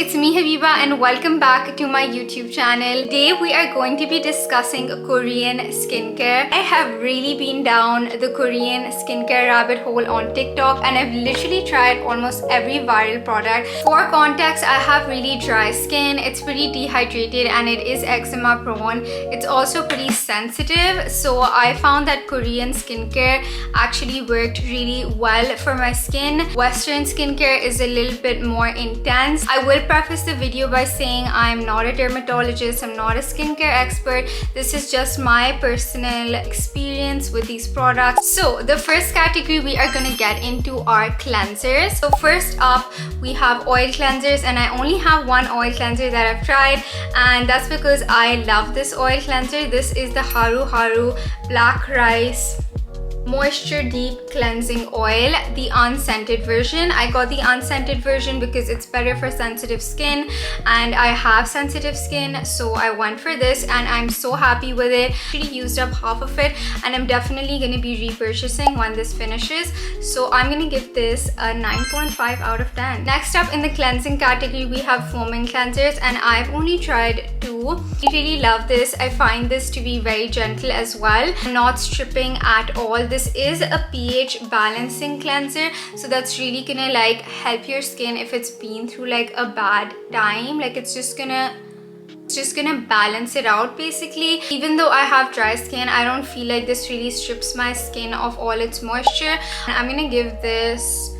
it's me Habiba and welcome back to my YouTube channel. Today we are going to be discussing Korean skincare. I have really been down the Korean skincare rabbit hole on TikTok and I've literally tried almost every viral product. For context, I have really dry skin, it's pretty dehydrated and it is eczema prone. It's also pretty sensitive, so I found that Korean skincare actually worked really well for my skin. Western skincare is a little bit more intense. I will preface the video by saying I'm not a dermatologist, I'm not a skincare expert. This is just my personal experience with these products. So the first category we are going to get into are cleansers. So first up we have oil cleansers, and I only have one oil cleanser that I've tried, and that's because I love this oil cleanser. This is the Haru Haru Black Rice Moisture Deep Cleansing Oil, the unscented version. I got the unscented version because it's better for sensitive skin and I have sensitive skin, so I went for this and I'm so happy with it. I actually used up half of it and I'm definitely going to be repurchasing when this finishes, so I'm going to give this a 9.5 out of 10. Next up in the cleansing category we have foaming cleansers, and I've only tried two. I really love this. I find this to be very gentle as well, not stripping at all. This is a pH balancing cleanser, so that's really gonna like help your skin if it's been through like a bad time. Like it's just gonna balance it out basically. Even though I have dry skin, I don't feel like this really strips my skin of all its moisture, and I'm gonna give this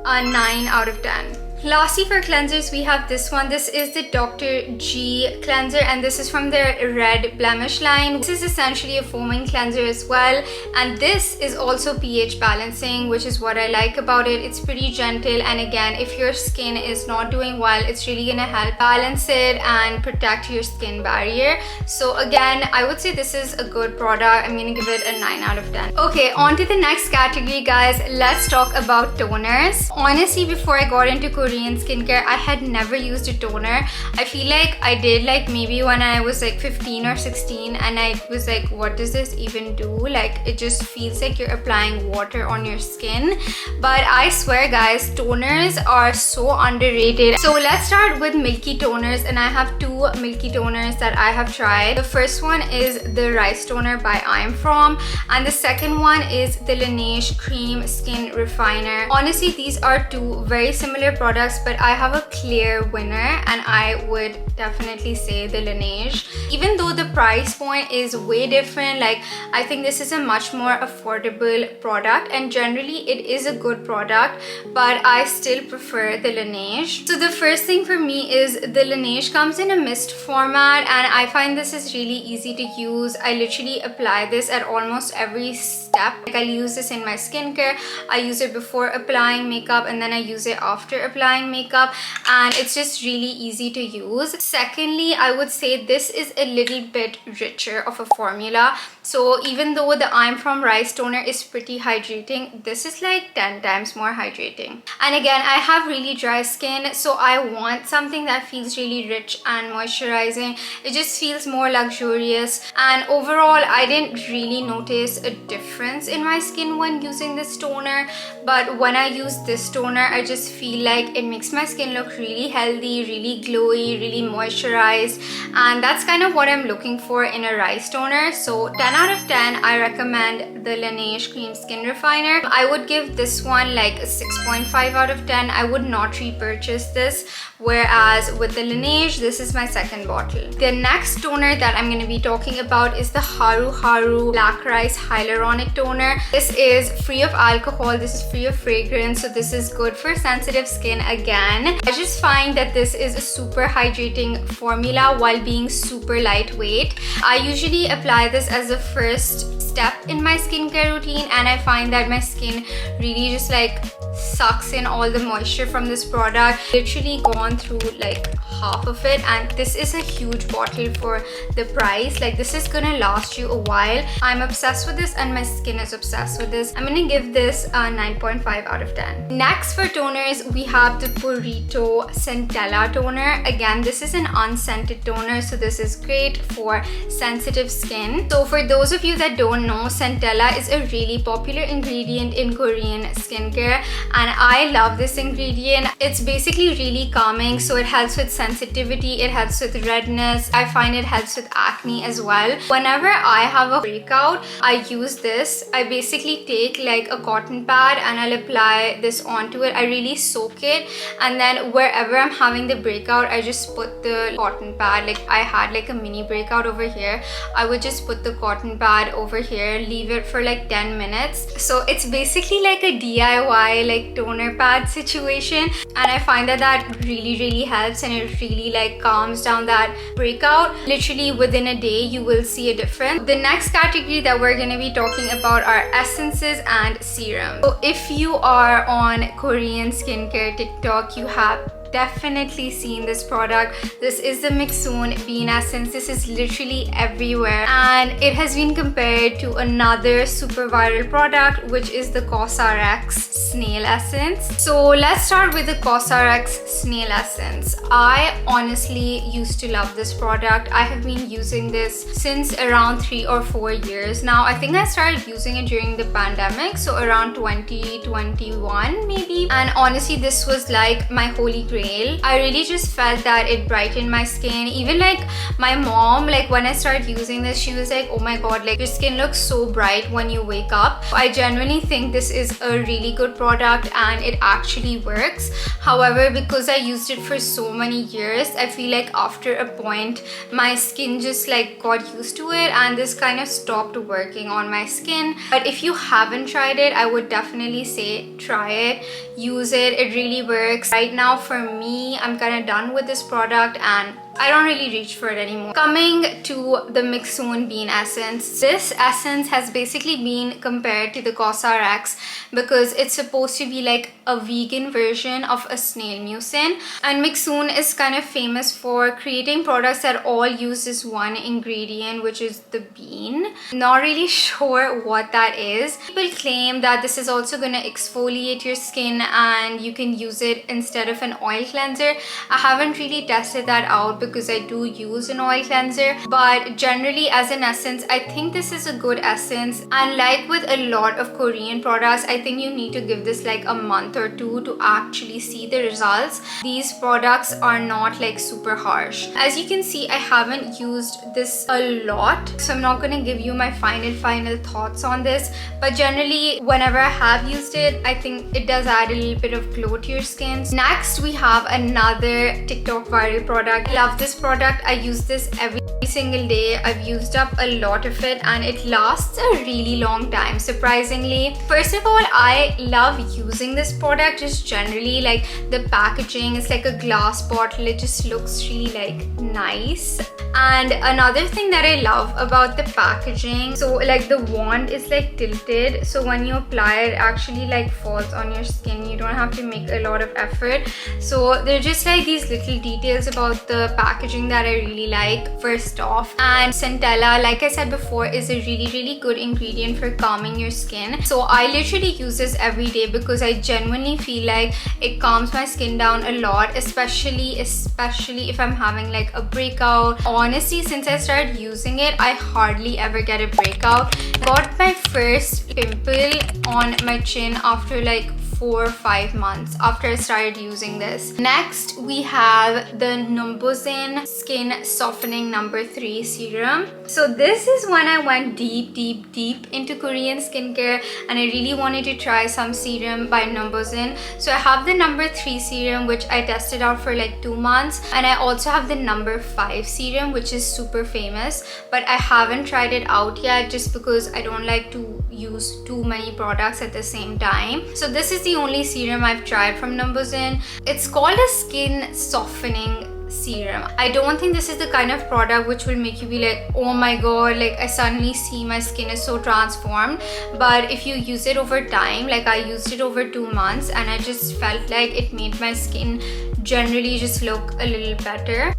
a 9 out of 10. Lastly, for cleansers we have this one. This is the Dr. G cleanser and this is from their red blemish line. This is essentially a foaming cleanser as well, and this is also pH balancing, which is what I like about it. It's pretty gentle, and again, if your skin is not doing well, it's really gonna help balance it and protect your skin barrier. So again, I would say this is a good product. I'm gonna give it a 9 out of 10. Okay, on to the next category, guys. Let's talk about toners. Honestly, before I got into Korean skincare, I had never used a toner. I feel like I did like maybe when I was like 15 or 16, and I was like, what does this even do? Like it just feels like you're applying water on your skin. But I swear guys, toners are so underrated. So let's start with milky toners, and I have two milky toners that I have tried. The first one is the rice toner by I'm From, and the second one is the Laneige cream skin refiner. Honestly, these are two very similar products, but I have a clear winner, and I would definitely say the Laneige. Even though the price point is way different, like I think this is a much more affordable product, and generally it is a good product, but I still prefer the Laneige. So the first thing for me is the Laneige comes in a mist format, and I find this is really easy to use. I literally apply this at almost every step. Like I'll use this in my skincare, I use it before applying makeup, and then I use it after applying makeup, and it's just really easy to use. Secondly, I would say this is a little bit richer of a formula. So even though the I'm From rice toner is pretty hydrating, this is like 10 times more hydrating. And again, I have really dry skin, so I want something that feels really rich and moisturizing. It just feels more luxurious, and overall I didn't really notice a difference in my skin when using this toner, but when I use this toner, I just feel like it makes my skin look really healthy, really glowy, really moisturized, and that's kind of what I'm looking for in a rice toner. So 10 out of 10, I recommend the Laneige cream skin refiner. I would give this one like a 6.5 out of 10. I would not repurchase this, whereas with the Laneige, this is my second bottle. The next toner that I'm going to be talking about is the Haru Haru Black Rice Hyaluronic Toner. This is free of alcohol, this is free of fragrance, so this is good for sensitive skin. Again, I just find that this is a super hydrating formula while being super lightweight. I usually apply this as a first step in my skincare routine, and I find that my skin really just like sucks in all the moisture from this product. Literally gone through like half of it, and this is a huge bottle for the price. Like this is gonna last you a while. I'm obsessed with this and my skin is obsessed with this. I'm gonna give this a 9.5 out of 10. Next for toners we have the Purito Centella toner. Again, this is an unscented toner, so this is great for sensitive skin. So for those of you that don't know, Centella is a really popular ingredient in Korean skincare, and I love this ingredient. It's basically really calming, so it helps with sensitivity, it helps with redness. I find it helps with acne as well. Whenever I have a breakout, I use this. I basically take like a cotton pad and I'll apply this onto it. I really soak it, and then wherever I'm having the breakout, I just put the cotton pad. Like I had like a mini breakout over here, I would just put the cotton pad over here, leave it for like 10 minutes. So it's basically like a DIY like toner pad situation, and I find that really helps, and it really like calms down that breakout. Literally within a day you will see a difference. The next category that we're going to be talking about are essences and serums. So if you are on Korean skincare TikTok, you have definitely seen this product. This is the Mixun Bean Essence. This is literally everywhere, and it has been compared to another super viral product, which is the COSRX Snail Essence. So let's start with the COSRX Snail Essence. I honestly used to love this product. I have been using this since around 3 or 4 years now. I think I started using it during the pandemic, so around 2021 maybe, and honestly this was like my holy grail. I really just felt that it brightened my skin. Even like my mom, like when I started using this, she was like, oh my god, like your skin looks so bright when you wake up. I genuinely think this is a really good product and it actually works. However, because I used it for so many years, I feel like after a point my skin just like got used to it, and this kind of stopped working on my skin. But if you haven't tried it, I would definitely say try it, use it. It really works. Right now for me, I'm kind of done with this product and I don't really reach for it anymore. Coming to the Mixun Bean Essence. This essence has basically been compared to the COSRX because it's supposed to be like a vegan version of a snail mucin. And Mixun is kind of famous for creating products that all use this one ingredient, which is the bean. Not really sure what that is. People claim that this is also going to exfoliate your skin and you can use it instead of an oil cleanser. I haven't really tested that out because I do use an oil cleanser, but generally as an essence, I think this is a good essence. And like with a lot of Korean products, I think you need to give this like a month or two to actually see the results. These products are not like super harsh. As you can see, I haven't used this a lot, so I'm not going to give you my final thoughts on this, but generally whenever I have used it, I think it does add a little bit of glow to your skin. Next we have another TikTok viral product. I love this product. I use this every single day. I've used up a lot of it and it lasts a really long time, surprisingly. First of all, I love using this product just generally. Like the packaging is like a glass bottle. It just looks really like nice. And another thing that I love about the packaging, so like the wand is like tilted, so when you apply it actually like falls on your skin. You don't have to make a lot of effort. So they're just like these little details about the packaging that I really like. First off, and centella, like I said before, is a really good ingredient for calming your skin. So I literally use this every day because I genuinely feel like it calms my skin down a lot, especially if I'm having like a breakout. Honestly, since I started using it, I hardly ever get a breakout. Got my first pimple on my chin after like 4 or 5 months after I started using this. Next, we have the Numbuzin Skin Softening number 3 serum. So this is when I went deep into Korean skincare and I really wanted to try some serum by Numbuzin. So I have the number 3 serum, which I tested out for like 2 months, and I also have the number 5 serum, which is super famous, but I haven't tried it out yet just because I don't like to use too many products at the same time. So this is the only serum I've tried from Numbuzin. It's called a skin softening serum. I don't think this is the kind of product which will make you be like, oh my god, like I suddenly see my skin is so transformed. But if you use it over time, like I used it over 2 months, and I just felt like it made my skin generally just look a little better.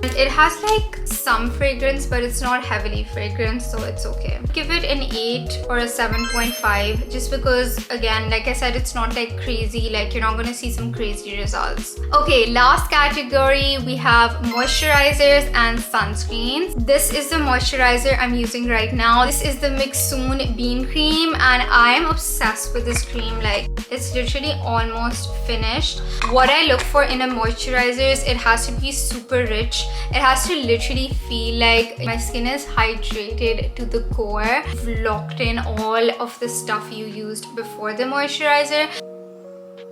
It has like some fragrance, but it's not heavily fragrance, so it's okay. Give it an 8 or a 7.5, just because again, like I said, it's not like crazy, like you're not gonna see some crazy results. Okay, last category, we have moisturizers and sunscreens. This is the moisturizer I'm using right now. This is the Mixsoon Bean Cream, and I'm obsessed with this cream. Like, it's literally almost finished. What I look for in a moisturizer is it has to be super rich. It has to literally feel like my skin is hydrated to the core. You've locked in all of the stuff you used before the moisturizer.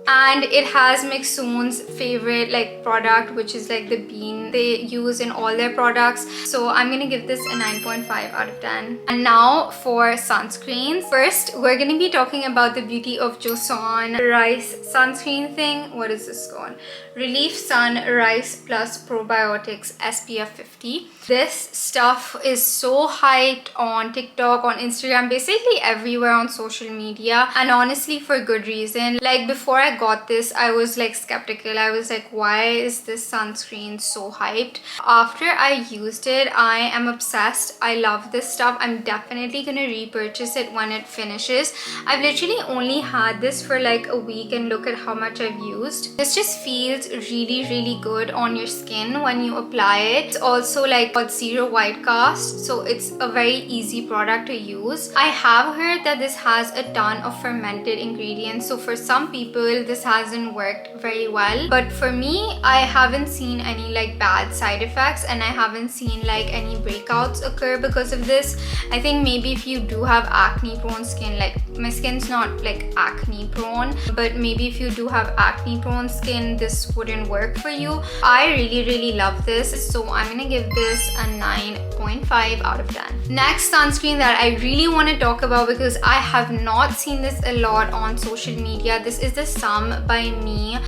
And it has Mixsoon's favorite like product, which is like the bean they use in all their products. So I'm gonna give this a 9.5 out of 10. And now for sunscreens. First, we're gonna be talking about the Beauty of Joseon Rice sunscreen thing. What is this called? Relief Sun Rice Plus Probiotics SPF 50. This stuff is so hyped on TikTok, on Instagram, basically everywhere on social media, and honestly for good reason. Like, before I got this, I was like skeptical. I was like, why is this sunscreen so hyped? After I used it, I am obsessed. I love this stuff. I'm definitely gonna repurchase it when it finishes. I've literally only had this for like a week, and look at how much I've used. This just feels really good on your skin when you apply it. It's also like got zero white cast, so it's a very easy product to use. I have heard that this has a ton of fermented ingredients, so for some people this hasn't worked very well, but for me, I haven't seen any like bad side effects, and I haven't seen like any breakouts occur because of this. I think maybe if you do have acne prone skin, like my skin's not like acne prone, but maybe if you do have acne prone skin, this wouldn't work for you. I really love this, so I'm gonna give this a 9.5 out of 10. Next sunscreen that I really want to talk about, because I have not seen this a lot on social media, this is the Some by Me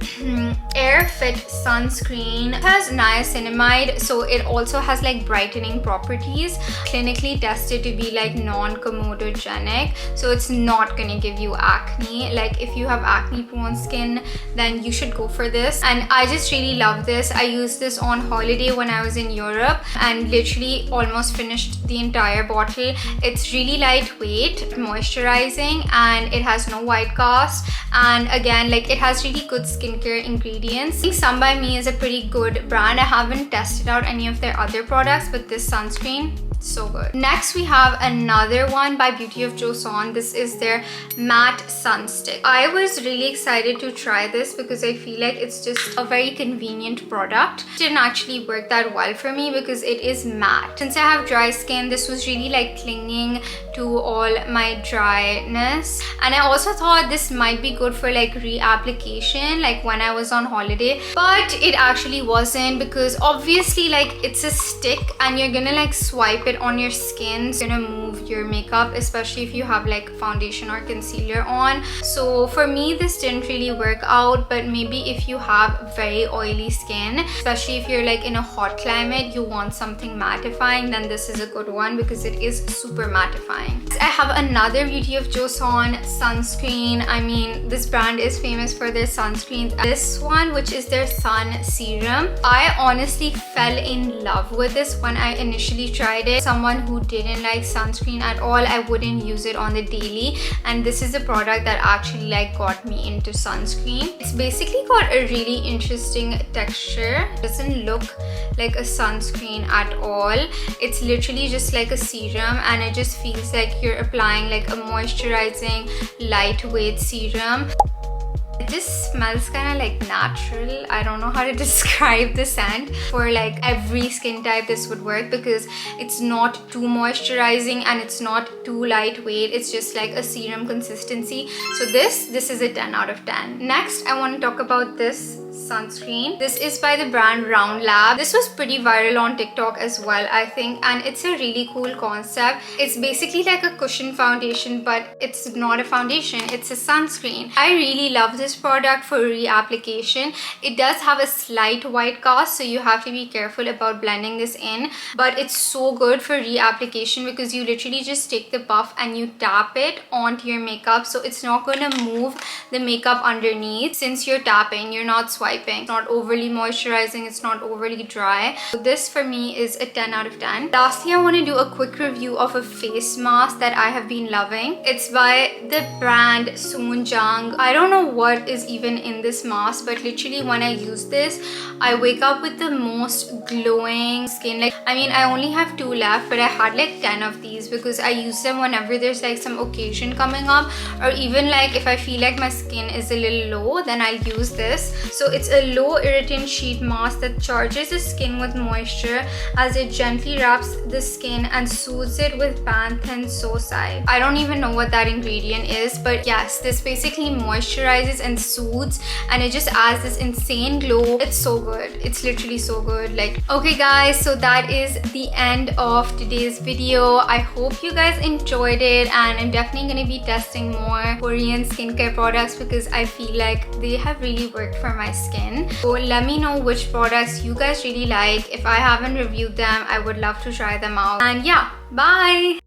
Air Fit sunscreen. It has niacinamide, so it also has like brightening properties, clinically tested to be like non-comedogenic, so it's not gonna give you acne. Like, if you have acne prone skin, then you should go for this. And I just really love this. I used this on holiday when I was in Europe and literally almost finished the entire bottle. It's really lightweight, moisturizing, and it has no white cast. And again, like, it has really good skincare ingredients. I think Some by Me is a pretty good brand. I haven't tested out any of their other products, but this sunscreen, so good. Next, we have another one by Beauty of Joseon. This is their matte sun stick. I was really excited to try this because I feel like it's just a very convenient product. It didn't actually work that well for me because it is matte. Since I have dry skin, this was really like clinging to all my dryness, and I also thought this might be good for like reapplication, like when I was on holiday, but it actually wasn't, because obviously like it's a stick and you're gonna like swipe it on your skin. It's gonna move your makeup, especially if you have like foundation or concealer on. So for me, this didn't really work out, but maybe if you have very oily skin, especially if you're like in a hot climate, you want something mattifying, then this is a good one because it is super mattifying. I have another Beauty of Joseon sunscreen. I mean, this brand is famous for their sunscreens. This one, which is their sun serum, I honestly fell in love with this when I initially tried it. Someone who didn't like sunscreen at all, I wouldn't use it on the daily, and this is a product that actually like got me into sunscreen. It's basically got a really interesting texture. It doesn't look like a sunscreen at all. It's literally just like a serum, and it just feels like you're applying like a moisturizing lightweight serum. It just smells kind of like natural. I don't know how to describe the scent. For like every skin type this would work because it's not too moisturizing and it's not too lightweight. It's just like a serum consistency. So this is a 10 out of 10. Next, I want to talk about this sunscreen. This is by the brand Round Lab. This was pretty viral on TikTok as well, I think, and it's a really cool concept. It's basically like a cushion foundation, but it's not a foundation, it's a sunscreen. I really love this product for reapplication. It does have a slight white cast, so you have to be careful about blending this in, but it's so good for reapplication because you literally just take the puff and you tap it onto your makeup, so it's not going to move the makeup underneath. Since you're tapping, you're not swiping piping. It's not overly moisturizing, it's not overly dry. So this for me is a 10 out of 10. Lastly, I want to do a quick review of a face mask that I have been loving. It's by the brand Soonjang. I don't know what is even in this mask, but literally when I use this, I wake up with the most glowing skin. Like, I mean, I only have 2 left, but I had like 10 of these because I use them whenever there's like some occasion coming up, or even like if I feel like my skin is a little low, then I'll use this. So it's a low irritant sheet mask that charges the skin with moisture as it gently wraps the skin and soothes it with Panthen Sosai. I don't even know what that ingredient is, but yes, this basically moisturizes and soothes, and it just adds this insane glow. It's so good. It's literally so good. Like, okay guys, so that is the end of today's video. I hope you guys enjoyed it, and I'm definitely going to be testing more Korean skincare products because I feel like they have really worked for my skin. So let me know which products you guys really like. If I haven't reviewed them, I would love to try them out. And yeah, bye!